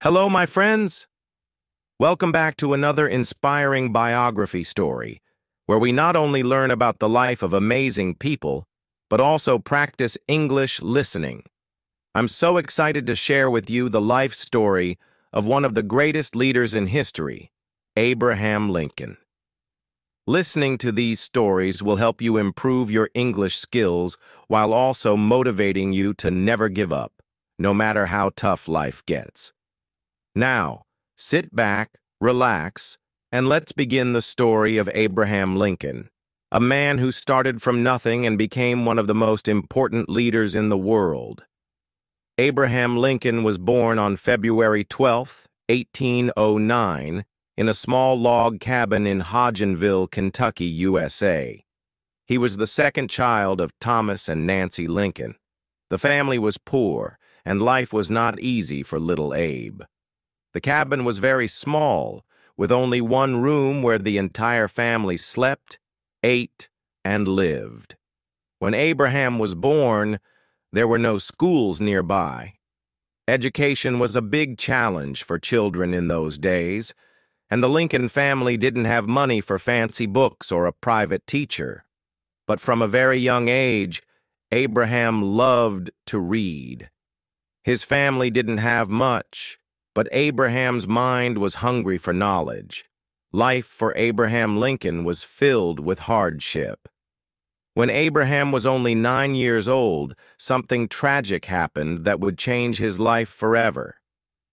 Hello, my friends. Welcome back to another inspiring biography story, where we not only learn about the life of amazing people, but also practice English listening. I'm so excited to share with you the life story of one of the greatest leaders in history, Abraham Lincoln. Listening to these stories will help you improve your English skills while also motivating you to never give up, no matter how tough life gets. Now, sit back, relax, and let's begin the story of Abraham Lincoln, a man who started from nothing and became one of the most important leaders in the world. Abraham Lincoln was born on February 12, 1809, in a small log cabin in Hodgenville, Kentucky, USA. He was the second child of Thomas and Nancy Lincoln. The family was poor, and life was not easy for little Abe. The cabin was very small, with only one room where the entire family slept, ate, and lived. When Abraham was born, there were no schools nearby. Education was a big challenge for children in those days, and the Lincoln family didn't have money for fancy books or a private teacher. But from a very young age, Abraham loved to read. His family didn't have much, but Abraham's mind was hungry for knowledge. Life for Abraham Lincoln was filled with hardship. When Abraham was only 9 years old, something tragic happened that would change his life forever.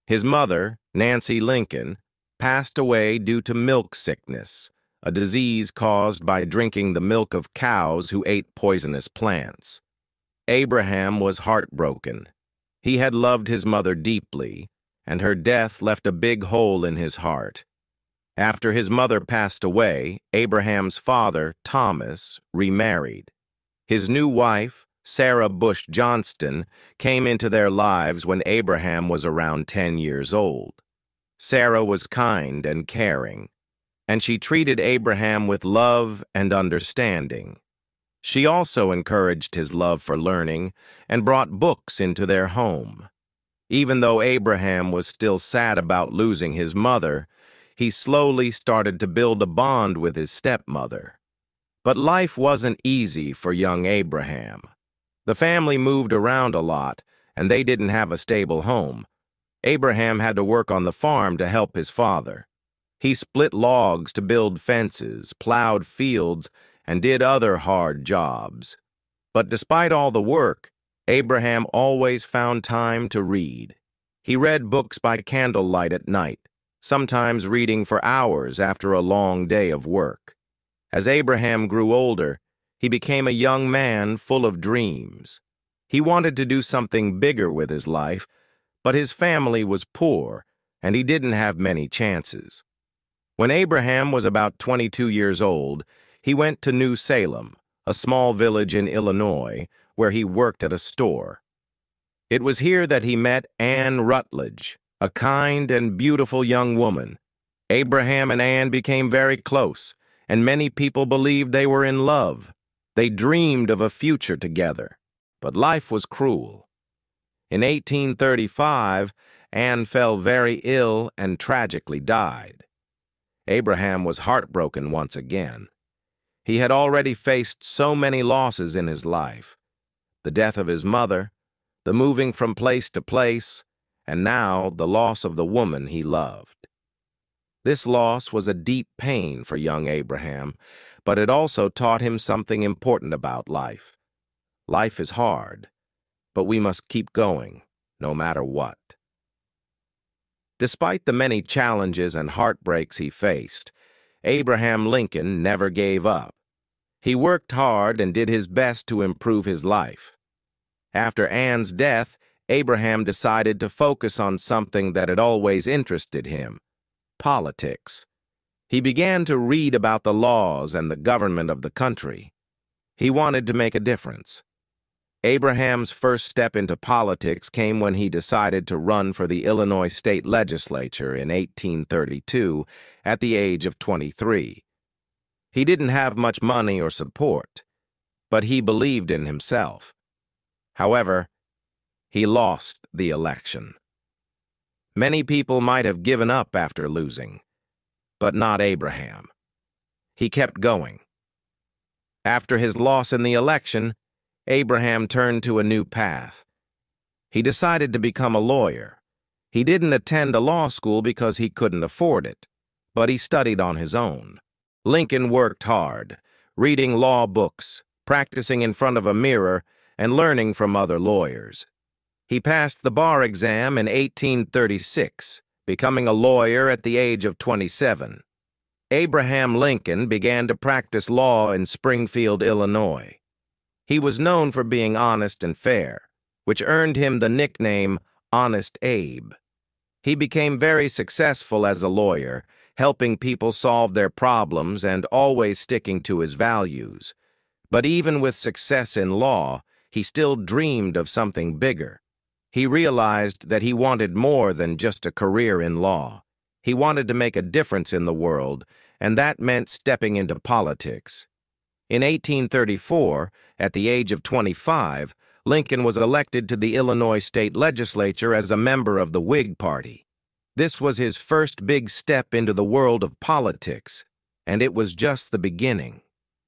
His mother, Nancy Lincoln, passed away due to milk sickness, a disease caused by drinking the milk of cows who ate poisonous plants. Abraham was heartbroken. He had loved his mother deeply, and her death left a big hole in his heart. After his mother passed away, Abraham's father, Thomas, remarried. His new wife, Sarah Bush Johnston, came into their lives when Abraham was around 10 years old. Sarah was kind and caring, and she treated Abraham with love and understanding. She also encouraged his love for learning and brought books into their home. Even though Abraham was still sad about losing his mother, he slowly started to build a bond with his stepmother. But life wasn't easy for young Abraham. The family moved around a lot, and they didn't have a stable home. Abraham had to work on the farm to help his father. He split logs to build fences, plowed fields, and did other hard jobs. But despite all the work, Abraham always found time to read. He read books by candlelight at night, sometimes reading for hours after a long day of work. As Abraham grew older, he became a young man full of dreams. He wanted to do something bigger with his life, but his family was poor, and he didn't have many chances. When Abraham was about 22 years old, he went to New Salem, a small village in Illinois, where he worked at a store. It was here that he met Anne Rutledge, a kind and beautiful young woman. Abraham and Anne became very close, and many people believed they were in love. They dreamed of a future together, but life was cruel. In 1835, Anne fell very ill and tragically died. Abraham was heartbroken once again. He had already faced so many losses in his life: the death of his mother, the moving from place to place, and now the loss of the woman he loved. This loss was a deep pain for young Abraham, but it also taught him something important about life. Life is hard, but we must keep going, no matter what. Despite the many challenges and heartbreaks he faced, Abraham Lincoln never gave up. He worked hard and did his best to improve his life. After Anne's death, Abraham decided to focus on something that had always interested him: politics. He began to read about the laws and the government of the country. He wanted to make a difference. Abraham's first step into politics came when he decided to run for the Illinois state legislature in 1832 at the age of 23. He didn't have much money or support, but he believed in himself. However, he lost the election. Many people might have given up after losing, but not Abraham. He kept going. After his loss in the election, Abraham turned to a new path. He decided to become a lawyer. He didn't attend a law school because he couldn't afford it, but he studied on his own. Lincoln worked hard, reading law books, practicing in front of a mirror, and learning from other lawyers. He passed the bar exam in 1836, becoming a lawyer at the age of 27. Abraham Lincoln began to practice law in Springfield, Illinois. He was known for being honest and fair, which earned him the nickname Honest Abe. He became very successful as a lawyer, helping people solve their problems and always sticking to his values. But even with success in law, he still dreamed of something bigger. He realized that he wanted more than just a career in law. He wanted to make a difference in the world, and that meant stepping into politics. In 1834, at the age of 25, Lincoln was elected to the Illinois state legislature as a member of the Whig Party. This was his first big step into the world of politics, and it was just the beginning.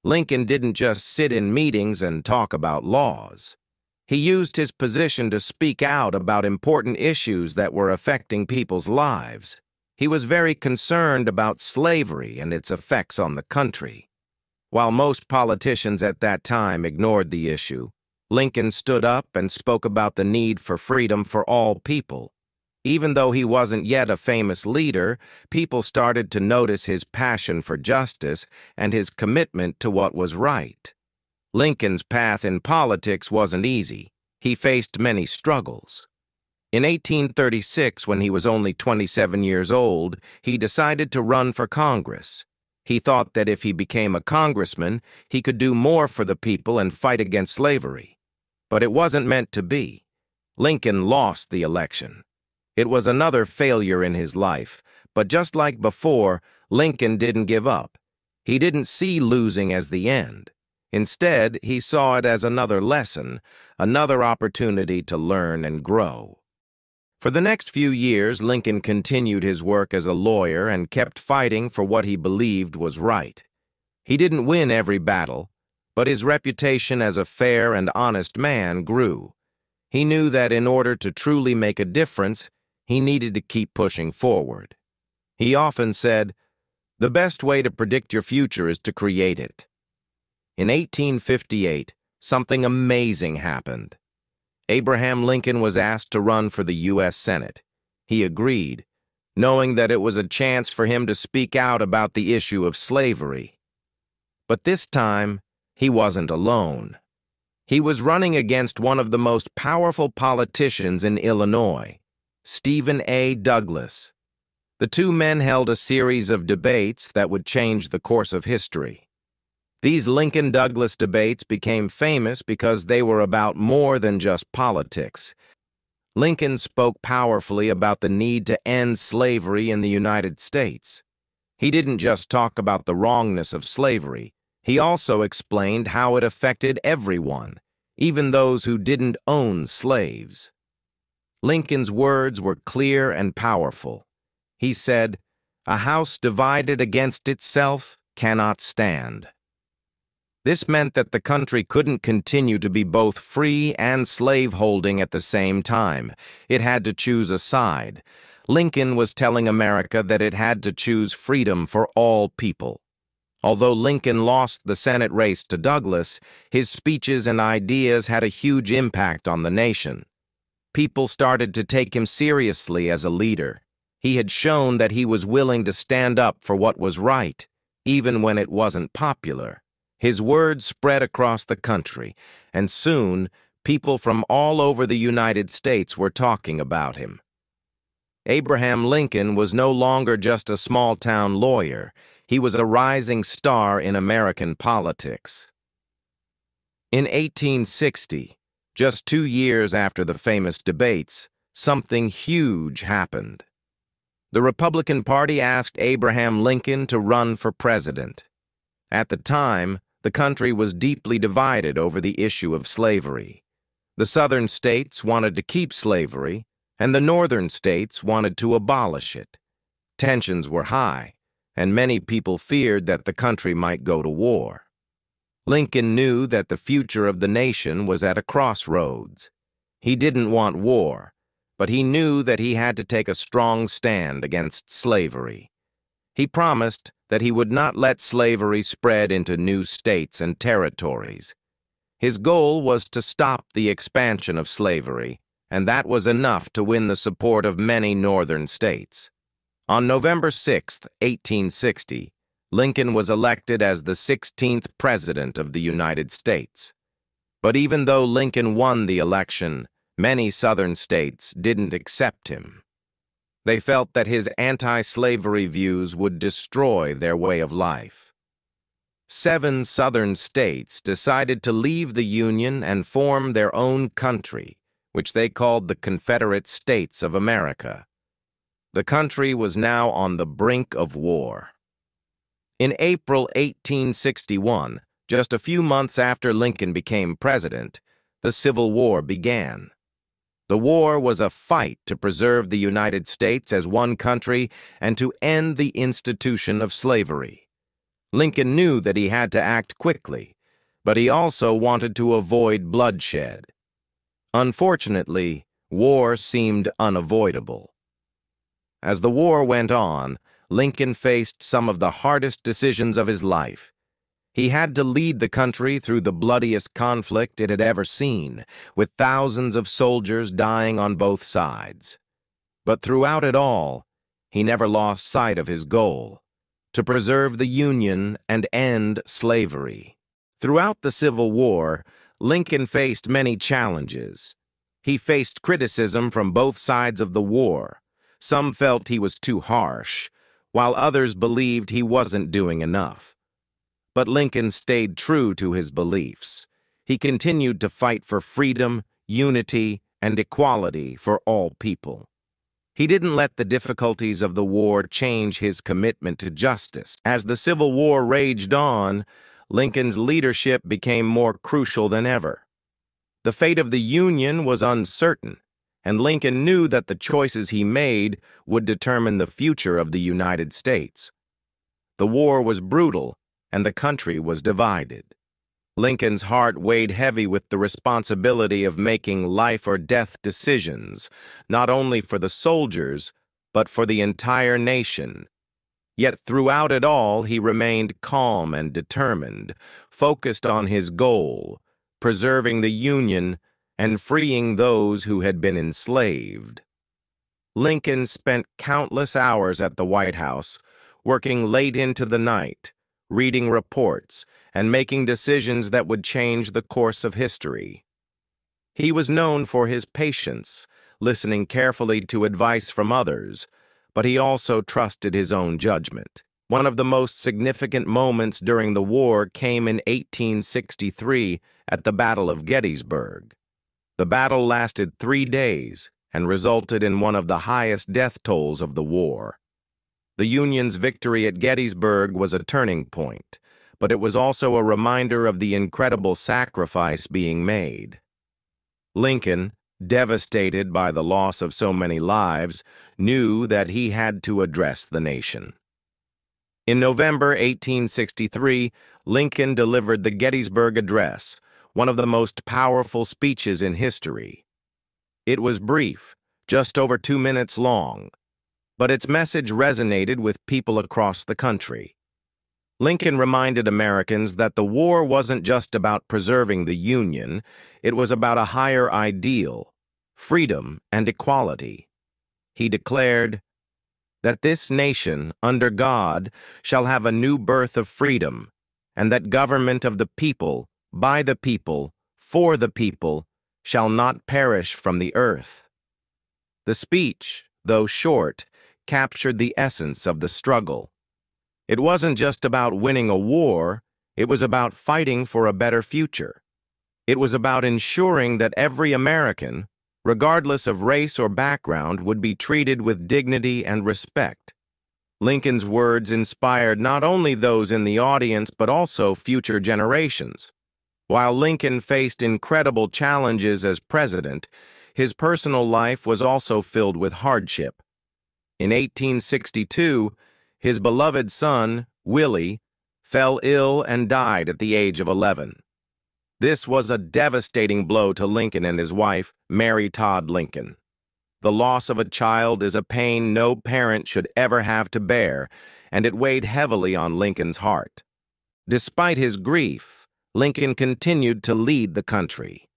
Lincoln didn't just sit in meetings and talk about laws. He used his position to speak out about important issues that were affecting people's lives. He was very concerned about slavery and its effects on the country. While most politicians at that time ignored the issue, Lincoln stood up and spoke about the need for freedom for all people. Even though he wasn't yet a famous leader, people started to notice his passion for justice and his commitment to what was right. Lincoln's path in politics wasn't easy. He faced many struggles. In 1836, when he was only 27 years old, he decided to run for Congress. He thought that if he became a congressman, he could do more for the people and fight against slavery. But it wasn't meant to be. Lincoln lost the election. It was another failure in his life, but just like before, Lincoln didn't give up. He didn't see losing as the end. Instead, he saw it as another lesson, another opportunity to learn and grow. For the next few years, Lincoln continued his work as a lawyer and kept fighting for what he believed was right. He didn't win every battle, but his reputation as a fair and honest man grew. He knew that in order to truly make a difference, he needed to keep pushing forward. He often said, "The best way to predict your future is to create it." In 1858, something amazing happened. Abraham Lincoln was asked to run for the U.S. Senate. He agreed, knowing that it was a chance for him to speak out about the issue of slavery. But this time, he wasn't alone. He was running against one of the most powerful politicians in Illinois, Stephen A. Douglas. The two men held a series of debates that would change the course of history. These Lincoln-Douglas debates became famous because they were about more than just politics. Lincoln spoke powerfully about the need to end slavery in the United States. He didn't just talk about the wrongness of slavery. He also explained how it affected everyone, even those who didn't own slaves. Lincoln's words were clear and powerful. He said, "A house divided against itself cannot stand." This meant that the country couldn't continue to be both free and slave-holding at the same time. It had to choose a side. Lincoln was telling America that it had to choose freedom for all people. Although Lincoln lost the Senate race to Douglas, his speeches and ideas had a huge impact on the nation. People started to take him seriously as a leader. He had shown that he was willing to stand up for what was right, even when it wasn't popular. His words spread across the country, and soon, people from all over the United States were talking about him. Abraham Lincoln was no longer just a small-town lawyer. He was a rising star in American politics. In 1860, just 2 years after the famous debates, something huge happened. The Republican Party asked Abraham Lincoln to run for president. At the time, the country was deeply divided over the issue of slavery. The southern states wanted to keep slavery, and the northern states wanted to abolish it. Tensions were high, and many people feared that the country might go to war. Lincoln knew that the future of the nation was at a crossroads. He didn't want war, but he knew that he had to take a strong stand against slavery. He promised that he would not let slavery spread into new states and territories. His goal was to stop the expansion of slavery, and that was enough to win the support of many northern states. On November 6, 1860, Lincoln was elected as the 16th President of the United States. But even though Lincoln won the election, many southern states didn't accept him. They felt that his anti-slavery views would destroy their way of life. 7 southern states decided to leave the Union and form their own country, which they called the Confederate States of America. The country was now on the brink of war. In April 1861, just a few months after Lincoln became president, the Civil War began. The war was a fight to preserve the United States as one country and to end the institution of slavery. Lincoln knew that he had to act quickly, but he also wanted to avoid bloodshed. Unfortunately, war seemed unavoidable. As the war went on, Lincoln faced some of the hardest decisions of his life. He had to lead the country through the bloodiest conflict it had ever seen, with thousands of soldiers dying on both sides. But throughout it all, he never lost sight of his goal: to preserve the Union and end slavery. Throughout the Civil War, Lincoln faced many challenges. He faced criticism from both sides of the war. Some felt he was too harsh, while others believed he wasn't doing enough. But Lincoln stayed true to his beliefs. He continued to fight for freedom, unity, and equality for all people. He didn't let the difficulties of the war change his commitment to justice. As the Civil War raged on, Lincoln's leadership became more crucial than ever. The fate of the Union was uncertain, and Lincoln knew that the choices he made would determine the future of the United States. The war was brutal, and the country was divided. Lincoln's heart weighed heavy with the responsibility of making life-or-death decisions, not only for the soldiers, but for the entire nation. Yet throughout it all, he remained calm and determined, focused on his goal: preserving the Union and freeing those who had been enslaved. Lincoln spent countless hours at the White House, working late into the night, reading reports, and making decisions that would change the course of history. He was known for his patience, listening carefully to advice from others, but he also trusted his own judgment. One of the most significant moments during the war came in 1863 at the Battle of Gettysburg. The battle lasted 3 days and resulted in one of the highest death tolls of the war. The Union's victory at Gettysburg was a turning point, but it was also a reminder of the incredible sacrifice being made. Lincoln, devastated by the loss of so many lives, knew that he had to address the nation. In November 1863, Lincoln delivered the Gettysburg Address, one of the most powerful speeches in history. It was brief, just over 2 minutes long, but its message resonated with people across the country. Lincoln reminded Americans that the war wasn't just about preserving the Union, it was about a higher ideal: freedom and equality. He declared that this nation, under God, shall have a new birth of freedom, and that government of the people, by the people, for the people, shall not perish from the earth. The speech, though short, captured the essence of the struggle. It wasn't just about winning a war, it was about fighting for a better future. It was about ensuring that every American, regardless of race or background, would be treated with dignity and respect. Lincoln's words inspired not only those in the audience but also future generations. While Lincoln faced incredible challenges as president, his personal life was also filled with hardship. In 1862, his beloved son, Willie, fell ill and died at the age of 11. This was a devastating blow to Lincoln and his wife, Mary Todd Lincoln. The loss of a child is a pain no parent should ever have to bear, and it weighed heavily on Lincoln's heart. Despite his grief, Lincoln continued to lead the country.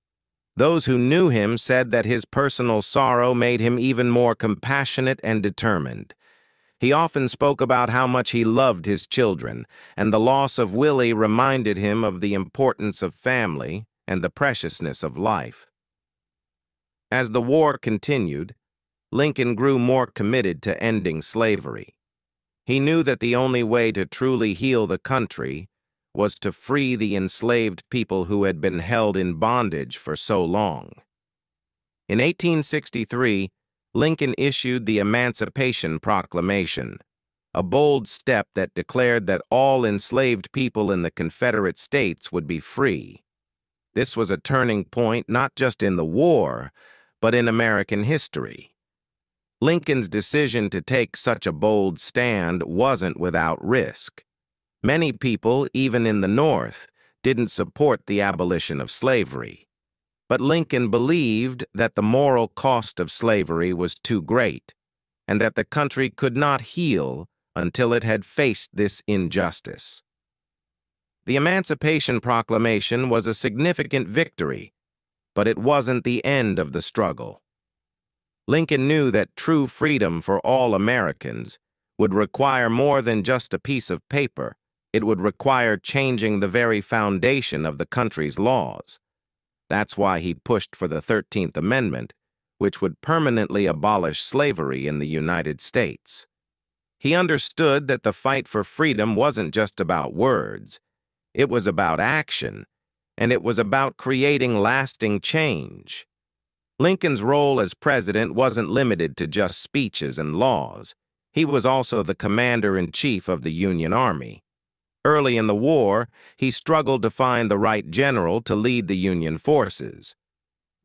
Those who knew him said that his personal sorrow made him even more compassionate and determined. He often spoke about how much he loved his children, and the loss of Willie reminded him of the importance of family and the preciousness of life. As the war continued, Lincoln grew more committed to ending slavery. He knew that the only way to truly heal the country was to free the enslaved people who had been held in bondage for so long. In 1863, Lincoln issued the Emancipation Proclamation, a bold step that declared that all enslaved people in the Confederate States would be free. This was a turning point not just in the war, but in American history. Lincoln's decision to take such a bold stand wasn't without risk. Many people, even in the North, didn't support the abolition of slavery. But Lincoln believed that the moral cost of slavery was too great, and that the country could not heal until it had faced this injustice. The Emancipation Proclamation was a significant victory, but it wasn't the end of the struggle. Lincoln knew that true freedom for all Americans would require more than just a piece of paper. It would require changing the very foundation of the country's laws. That's why he pushed for the 13th Amendment, which would permanently abolish slavery in the United States. He understood that the fight for freedom wasn't just about words. It was about action, and it was about creating lasting change. Lincoln's role as president wasn't limited to just speeches and laws. He was also the commander-in-chief of the Union Army. Early in the war, he struggled to find the right general to lead the Union forces.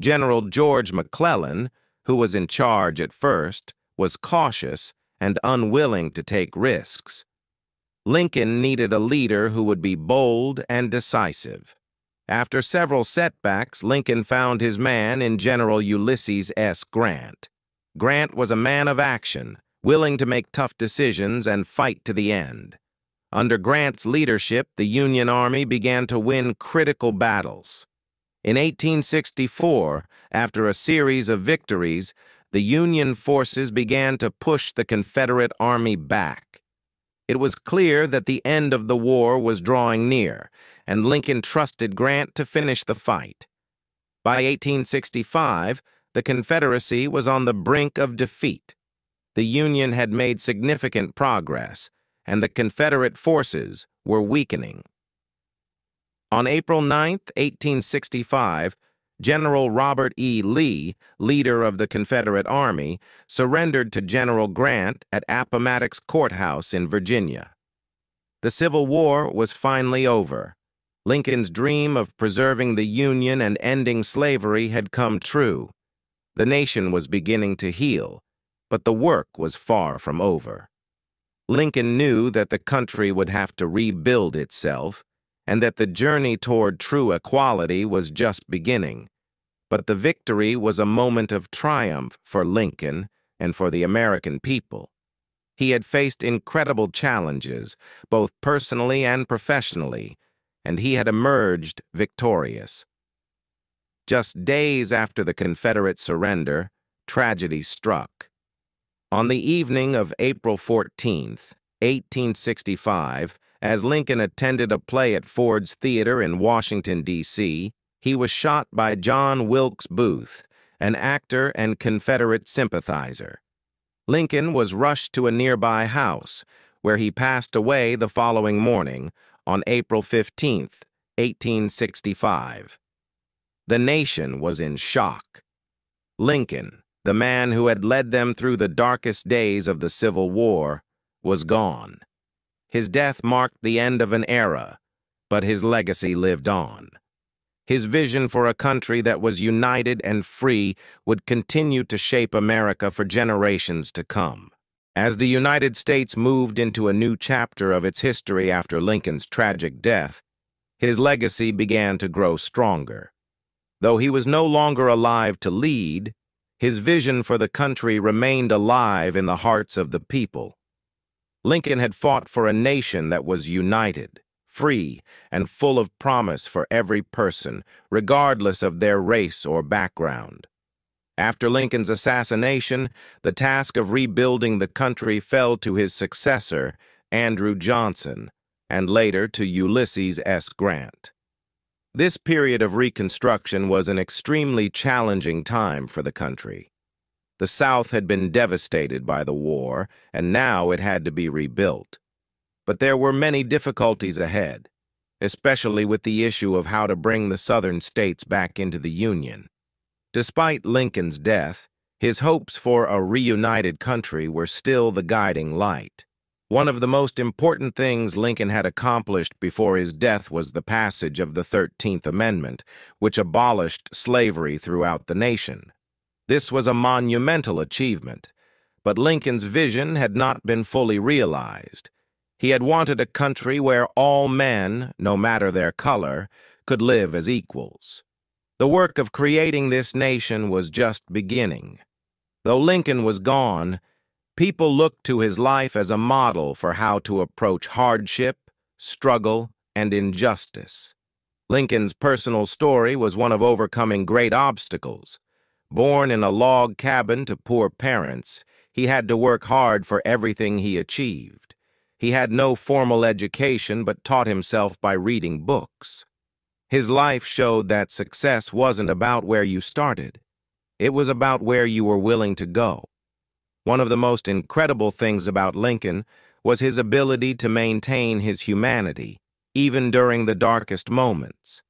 General George McClellan, who was in charge at first, was cautious and unwilling to take risks. Lincoln needed a leader who would be bold and decisive. After several setbacks, Lincoln found his man in General Ulysses S. Grant. Grant was a man of action, willing to make tough decisions and fight to the end. Under Grant's leadership, the Union Army began to win critical battles. In 1864, after a series of victories, the Union forces began to push the Confederate Army back. It was clear that the end of the war was drawing near, and Lincoln trusted Grant to finish the fight. By 1865, the Confederacy was on the brink of defeat. The Union had made significant progress, and the Confederate forces were weakening. On April 9, 1865, General Robert E. Lee, leader of the Confederate Army, surrendered to General Grant at Appomattox Courthouse in Virginia. The Civil War was finally over. Lincoln's dream of preserving the Union and ending slavery had come true. The nation was beginning to heal, but the work was far from over. Lincoln knew that the country would have to rebuild itself, and that the journey toward true equality was just beginning. But the victory was a moment of triumph for Lincoln and for the American people. He had faced incredible challenges, both personally and professionally, and he had emerged victorious. Just days after the Confederate surrender, tragedy struck. On the evening of April 14, 1865, as Lincoln attended a play at Ford's Theater in Washington, D.C., he was shot by John Wilkes Booth, an actor and Confederate sympathizer. Lincoln was rushed to a nearby house, where he passed away the following morning, on April 15, 1865. The nation was in shock. Lincoln, the man who had led them through the darkest days of the Civil War, was gone. His death marked the end of an era, but his legacy lived on. His vision for a country that was united and free would continue to shape America for generations to come. As the United States moved into a new chapter of its history after Lincoln's tragic death, his legacy began to grow stronger. Though he was no longer alive to lead, his vision for the country remained alive in the hearts of the people. Lincoln had fought for a nation that was united, free, and full of promise for every person, regardless of their race or background. After Lincoln's assassination, the task of rebuilding the country fell to his successor, Andrew Johnson, and later to Ulysses S. Grant. This period of Reconstruction was an extremely challenging time for the country. The South had been devastated by the war, and now it had to be rebuilt. But there were many difficulties ahead, especially with the issue of how to bring the Southern states back into the Union. Despite Lincoln's death, his hopes for a reunited country were still the guiding light. One of the most important things Lincoln had accomplished before his death was the passage of the 13th Amendment, which abolished slavery throughout the nation. This was a monumental achievement, but Lincoln's vision had not been fully realized. He had wanted a country where all men, no matter their color, could live as equals. The work of creating this nation was just beginning. Though Lincoln was gone, people looked to his life as a model for how to approach hardship, struggle, and injustice. Lincoln's personal story was one of overcoming great obstacles. Born in a log cabin to poor parents, he had to work hard for everything he achieved. He had no formal education but taught himself by reading books. His life showed that success wasn't about where you started. It was about where you were willing to go. One of the most incredible things about Lincoln was his ability to maintain his humanity, even during the darkest moments.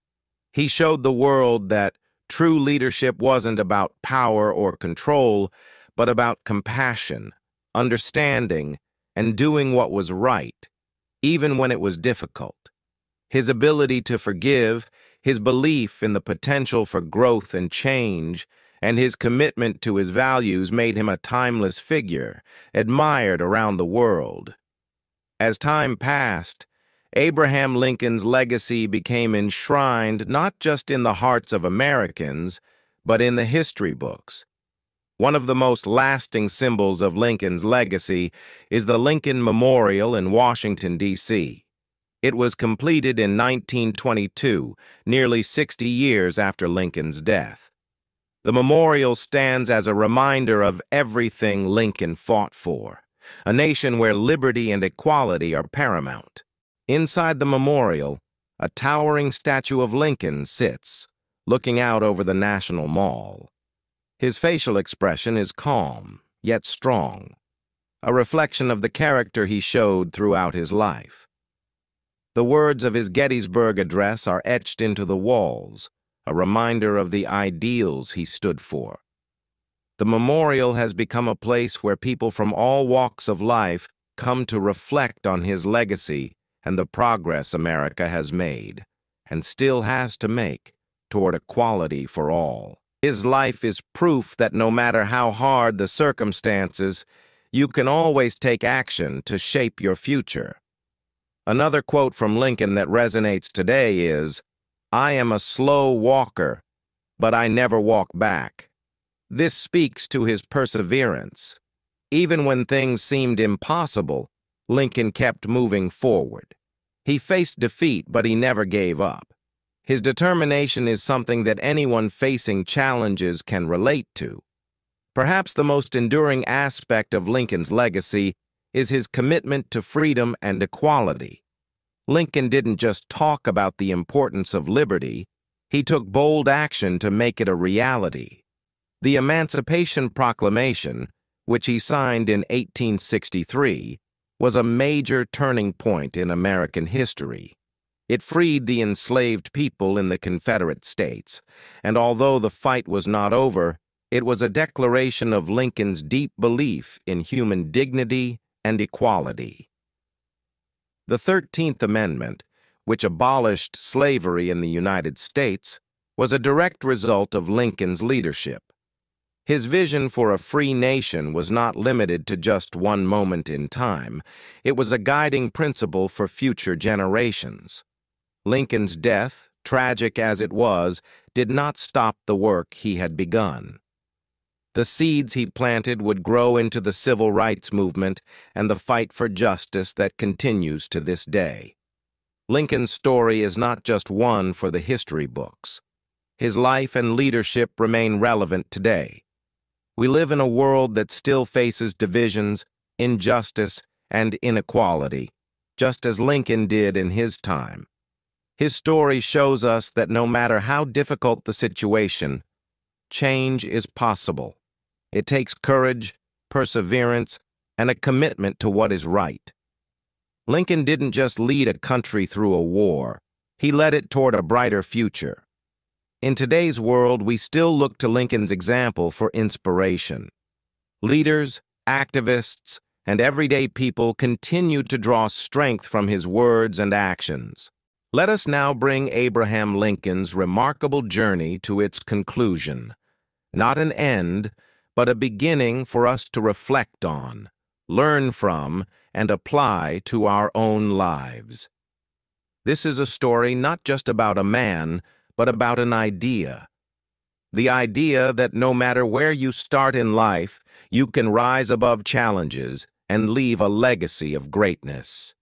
He showed the world that true leadership wasn't about power or control, but about compassion, understanding, and doing what was right, even when it was difficult. His ability to forgive, his belief in the potential for growth and change, and his commitment to his values made him a timeless figure, admired around the world. As time passed, Abraham Lincoln's legacy became enshrined not just in the hearts of Americans, but in the history books. One of the most lasting symbols of Lincoln's legacy is the Lincoln Memorial in Washington, D.C. It was completed in 1922, nearly 60 years after Lincoln's death. The memorial stands as a reminder of everything Lincoln fought for, a nation where liberty and equality are paramount. Inside the memorial, a towering statue of Lincoln sits, looking out over the National Mall. His facial expression is calm, yet strong, a reflection of the character he showed throughout his life. The words of his Gettysburg Address are etched into the walls, a reminder of the ideals he stood for. The memorial has become a place where people from all walks of life come to reflect on his legacy and the progress America has made, and still has to make, toward equality for all. His life is proof that no matter how hard the circumstances, you can always take action to shape your future. Another quote from Lincoln that resonates today is, "I am a slow walker, but I never walk back." This speaks to his perseverance. Even when things seemed impossible, Lincoln kept moving forward. He faced defeat, but he never gave up. His determination is something that anyone facing challenges can relate to. Perhaps the most enduring aspect of Lincoln's legacy is his commitment to freedom and equality. Lincoln didn't just talk about the importance of liberty, he took bold action to make it a reality. The Emancipation Proclamation, which he signed in 1863, was a major turning point in American history. It freed the enslaved people in the Confederate States, and although the fight was not over, it was a declaration of Lincoln's deep belief in human dignity and equality. The 13th Amendment, which abolished slavery in the United States, was a direct result of Lincoln's leadership. His vision for a free nation was not limited to just one moment in time. It was a guiding principle for future generations. Lincoln's death, tragic as it was, did not stop the work he had begun. The seeds he planted would grow into the civil rights movement and the fight for justice that continues to this day. Lincoln's story is not just one for the history books. His life and leadership remain relevant today. We live in a world that still faces divisions, injustice, and inequality, just as Lincoln did in his time. His story shows us that no matter how difficult the situation, change is possible. It takes courage, perseverance, and a commitment to what is right. Lincoln didn't just lead a country through a war, he led it toward a brighter future. In today's world, we still look to Lincoln's example for inspiration. Leaders, activists, and everyday people continue to draw strength from his words and actions. Let us now bring Abraham Lincoln's remarkable journey to its conclusion. Not an end, but a beginning for us to reflect on, learn from, and apply to our own lives. This is a story not just about a man, but about an idea. The idea that no matter where you start in life, you can rise above challenges and leave a legacy of greatness.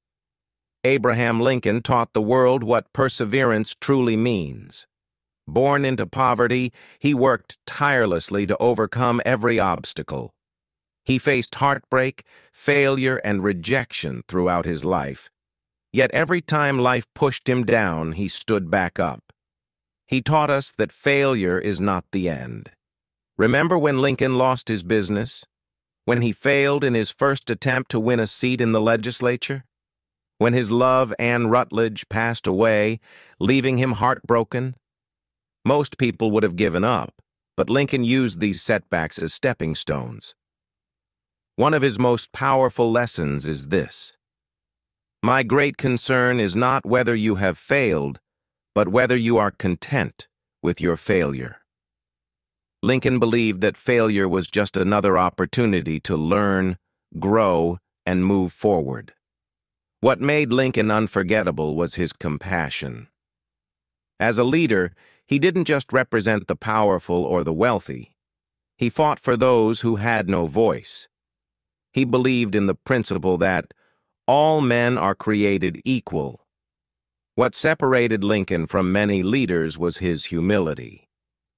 Abraham Lincoln taught the world what perseverance truly means. Born into poverty, he worked tirelessly to overcome every obstacle. He faced heartbreak, failure, and rejection throughout his life. Yet every time life pushed him down, he stood back up. He taught us that failure is not the end. Remember when Lincoln lost his business? When he failed in his first attempt to win a seat in the legislature? When his love, Anne Rutledge, passed away, leaving him heartbroken? Most people would have given up, but Lincoln used these setbacks as stepping stones. One of his most powerful lessons is this: my great concern is not whether you have failed, but whether you are content with your failure. Lincoln believed that failure was just another opportunity to learn, grow, and move forward. What made Lincoln unforgettable was his compassion. As a leader, he didn't just represent the powerful or the wealthy. He fought for those who had no voice. He believed in the principle that all men are created equal. What separated Lincoln from many leaders was his humility.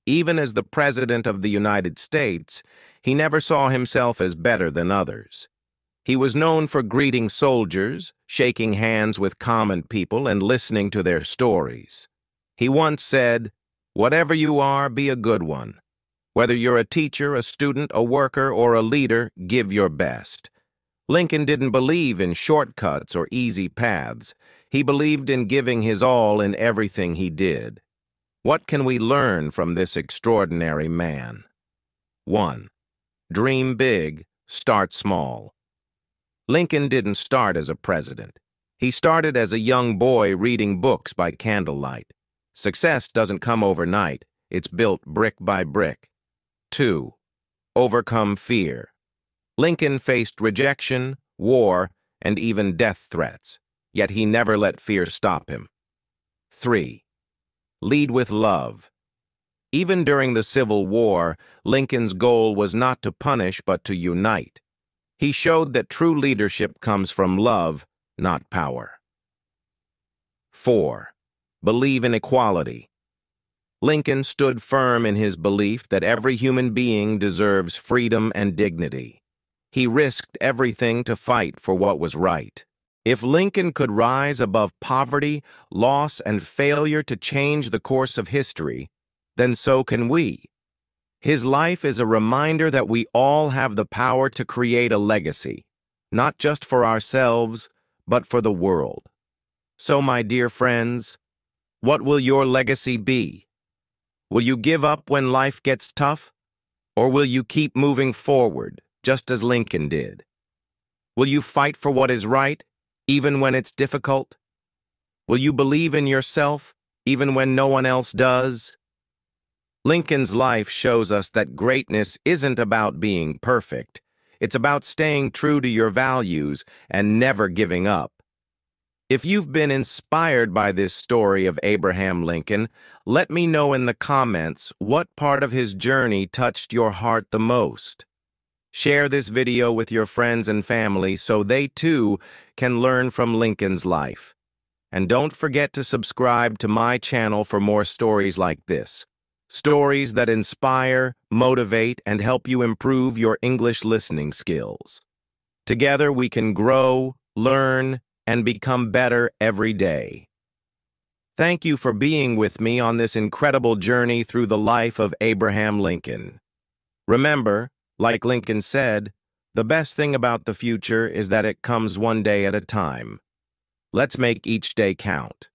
Even as the President of the United States, he never saw himself as better than others. He was known for greeting soldiers, shaking hands with common people, and listening to their stories. He once said, "Whatever you are, be a good one. Whether you're a teacher, a student, a worker, or a leader, give your best." Lincoln didn't believe in shortcuts or easy paths. He believed in giving his all in everything he did. What can we learn from this extraordinary man? 1. Dream big, start small. Lincoln didn't start as a president. He started as a young boy reading books by candlelight. Success doesn't come overnight. It's built brick by brick. 2. Overcome fear. Lincoln faced rejection, war, and even death threats, yet he never let fear stop him. 3. Lead with love. Even during the Civil War, Lincoln's goal was not to punish but to unite. He showed that true leadership comes from love, not power. 4. Believe in equality. Lincoln stood firm in his belief that every human being deserves freedom and dignity. He risked everything to fight for what was right. If Lincoln could rise above poverty, loss, and failure to change the course of history, then so can we. His life is a reminder that we all have the power to create a legacy, not just for ourselves, but for the world. So, my dear friends, what will your legacy be? Will you give up when life gets tough? Or will you keep moving forward, just as Lincoln did? Will you fight for what is right, even when it's difficult? Will you believe in yourself, even when no one else does? Lincoln's life shows us that greatness isn't about being perfect. It's about staying true to your values and never giving up. If you've been inspired by this story of Abraham Lincoln, let me know in the comments what part of his journey touched your heart the most. Share this video with your friends and family so they too can learn from Lincoln's life. And don't forget to subscribe to my channel for more stories like this. Stories that inspire, motivate, and help you improve your English listening skills. Together we can grow, learn, and become better every day. Thank you for being with me on this incredible journey through the life of Abraham Lincoln. Remember, like Lincoln said, the best thing about the future is that it comes one day at a time. Let's make each day count.